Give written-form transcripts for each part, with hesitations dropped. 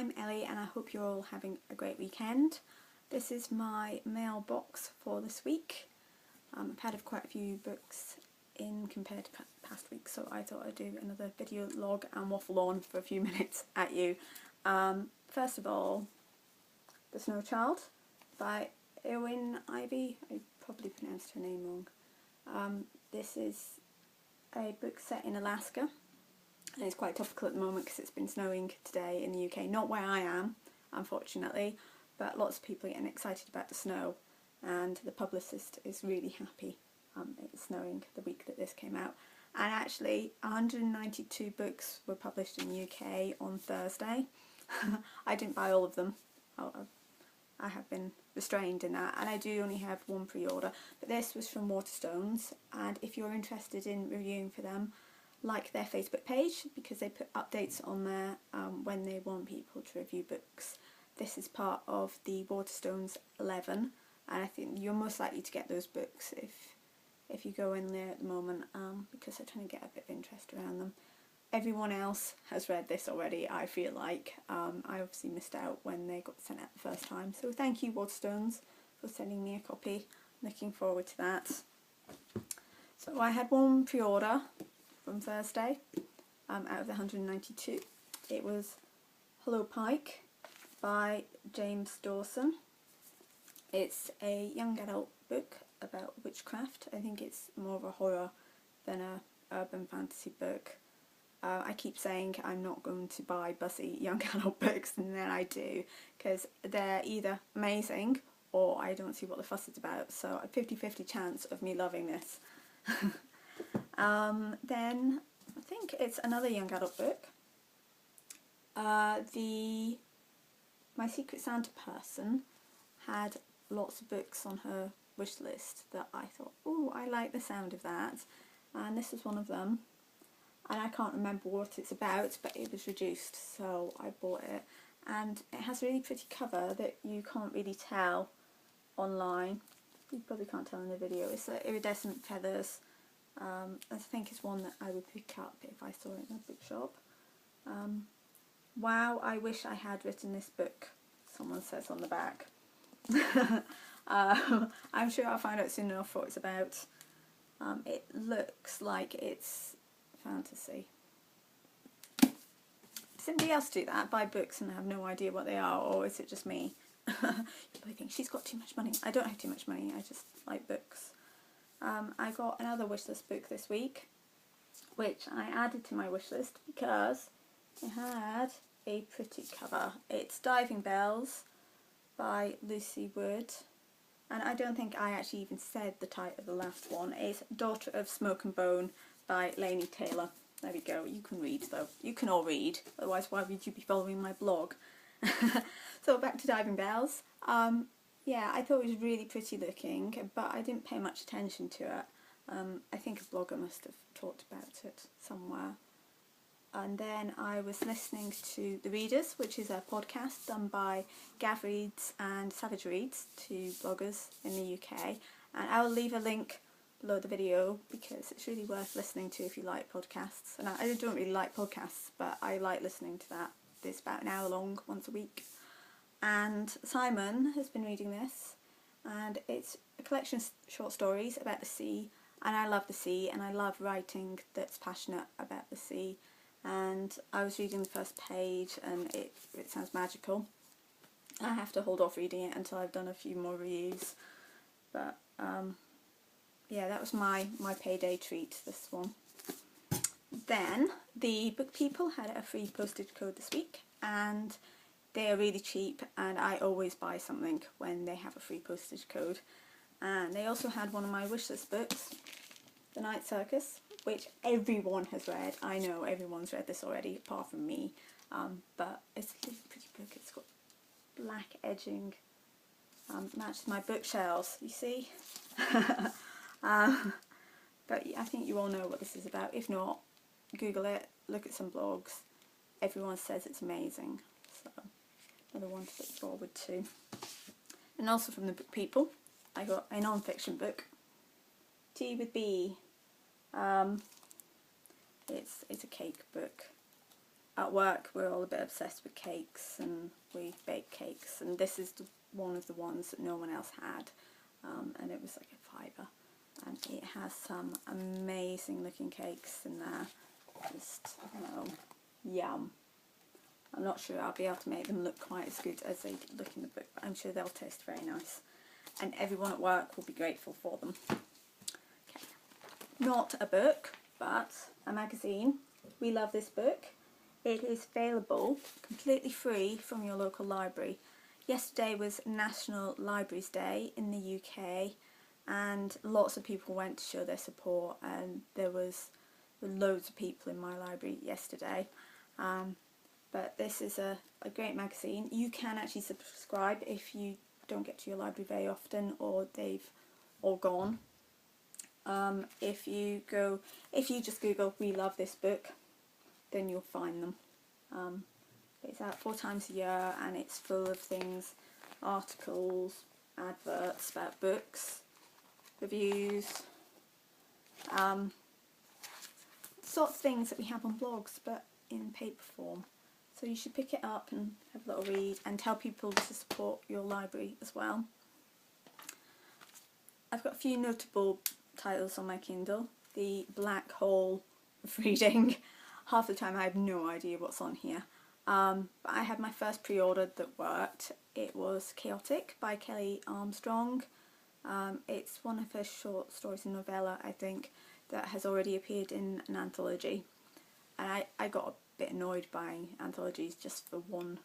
I'm Ellie and I hope you're all having a great weekend. This is my mailbox for this week. I've had quite a few books in compared to past weeks, so I thought I'd do another video log and waffle on for a few minutes at you. First of all, The Snow Child by Eowyn Ivy. I probably pronounced her name wrong. This is a book set in Alaska, and it's quite topical at the moment because it's been snowing today in the UK. Not where I am, unfortunately, but lots of people are getting excited about the snow, and the publicist is really happy it's snowing the week that this came out. And actually 192 books were published in the UK on Thursday. I didn't buy all of them. I have been restrained in that, and I do only have one pre-order, but this was from Waterstones, and if you're interested in reviewing for them, like their Facebook page, because they put updates on there when they want people to review books. This is part of the Waterstones 11, and I think you're most likely to get those books if you go in there at the moment, because they're trying to get a bit of interest around them. Everyone else has read this already, I feel like. I obviously missed out when they got sent out the first time, so thank you Waterstones for sending me a copy. Looking forward to that. So I had one pre-order from Thursday out of the 192. It was Hello Pike by James Dawson. It's a young adult book about witchcraft. I think it's more of a horror than a urban fantasy book. I keep saying I'm not going to buy buzzy young adult books, and then I do, because they're either amazing or I don't see what the fuss is about, so a 50-50 chance of me loving this. Then I think it's another young adult book. My Secret Santa person had lots of books on her wish list that I thought, oh, I like the sound of that, and this is one of them. And I can't remember what it's about, but it was reduced, so I bought it. And it has a really pretty cover that you can't really tell online. You probably can't tell in the video. It's like iridescent feathers. I think it's one that I would pick up if I saw it in a bookshop. Wow, I wish I had written this book, someone says on the back. I'm sure I'll find out soon enough what it's about. It looks like it's fantasy. Does somebody else do that? Buy books and have no idea what they are, or is it just me? You probably think she's got too much money. I don't have too much money, I just like books. I got another wishlist book this week, which I added to my wishlist because it had a pretty cover. It's Diving Bells by Lucy Wood, and I don't think I actually even said the title of the last one. It's Daughter of Smoke and Bone by Laini Taylor. There we go. You can read though. You can all read, otherwise why would you be following my blog? So back to Diving Bells. Yeah, I thought it was really pretty looking, but I didn't pay much attention to it. I think a blogger must have talked about it somewhere. And then I was listening to The Readers, which is a podcast done by Gav Reads and Savage Reads, two bloggers in the UK. And I will leave a link below the video because it's really worth listening to if you like podcasts. And I don't really like podcasts, but I like listening to that. It's about an hour long, once a week. And Simon has been reading this, and it's a collection of short stories about the sea, and I love the sea, and I love writing that's passionate about the sea. And I was reading the first page, and it sounds magical. I have to hold off reading it until I've done a few more reviews, but yeah, that was my payday treat, this one. Then the Book People had a free postage code this week, and they are really cheap, and I always buy something when they have a free postage code. And they also had one of my wishlist books, The Night Circus, which everyone has read. I know everyone's read this already, apart from me, but it's a really pretty book. It's got black edging, matches my bookshelves, you see. But I think you all know what this is about. If not, Google it, look at some blogs. Everyone says it's amazing, so another one to look forward to. And also from the Book People, I got a non-fiction book, Tea with Bee. It's a cake book. at work we're all a bit obsessed with cakes, and we bake cakes, and this is one of the ones that no one else had, and it was like a fiver, and it has some amazing looking cakes in there. Just, you know, yum. I'm not sure I'll be able to make them look quite as good as they look in the book, but I'm sure they'll taste very nice, and everyone at work will be grateful for them. Okay. Not a book, but a magazine. We love this book. It is available completely free from your local library. Yesterday was National Libraries Day in the UK, and lots of people went to show their support, and there were loads of people in my library yesterday. But this is a great magazine. You can actually subscribe if you don't get to your library very often, or they've all gone. If you just Google "We Love This Book," then you'll find them. It's out 4 times a year, and it's full of things, articles, adverts about books, reviews, sorts of things that we have on blogs, but in paper form. So you should pick it up and have a little read, and tell people to support your library as well. I've got a few notable titles on my Kindle. The Black Hole of Reading. Half the time I have no idea what's on here. But I had my first pre-order that worked. It was Chaotic by Kelly Armstrong. It's one of her short stories and novella, I think, that has already appeared in an anthology. And I got a bit annoyed buying anthologies just for one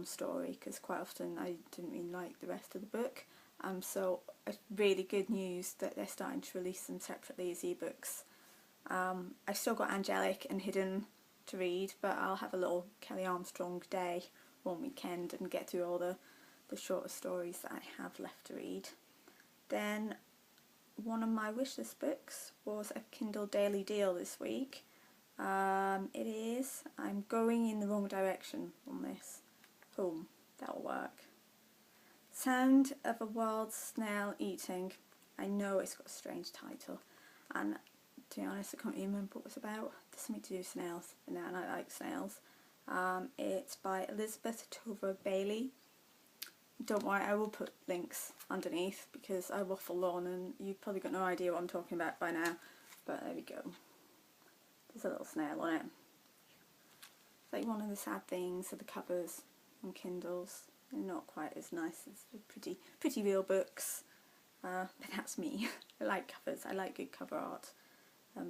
story, because quite often I didn't really like the rest of the book. So it's really good news that they're starting to release them separately as ebooks. I've still got Angelic and Hidden to read, but I'll have a little Kelly Armstrong day one weekend and get through all the shorter stories that I have left to read. Then one of my wishlist books was a Kindle Daily Deal this week. It is. I'm going in the wrong direction on this. Boom, that'll work. Sound of a Wild Snail Eating. I know it's got a strange title, and to be honest I can't even remember what it was about. There's something to do with snails, and I like snails. It's by Elizabeth Tover Bailey. Don't worry, I will put links underneath because I waffle on and you've probably got no idea what I'm talking about by now, but there we go. There's a little snail on it. It's like one of the sad things of the covers on Kindles. They're not quite as nice as the pretty real books, but that's me. I like covers, I like good cover art,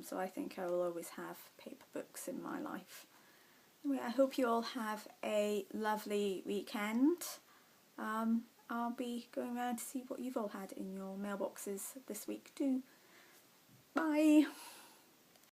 so I think I will always have paper books in my life. Anyway, I hope you all have a lovely weekend. I'll be going around to see what you've all had in your mailboxes this week too. Bye!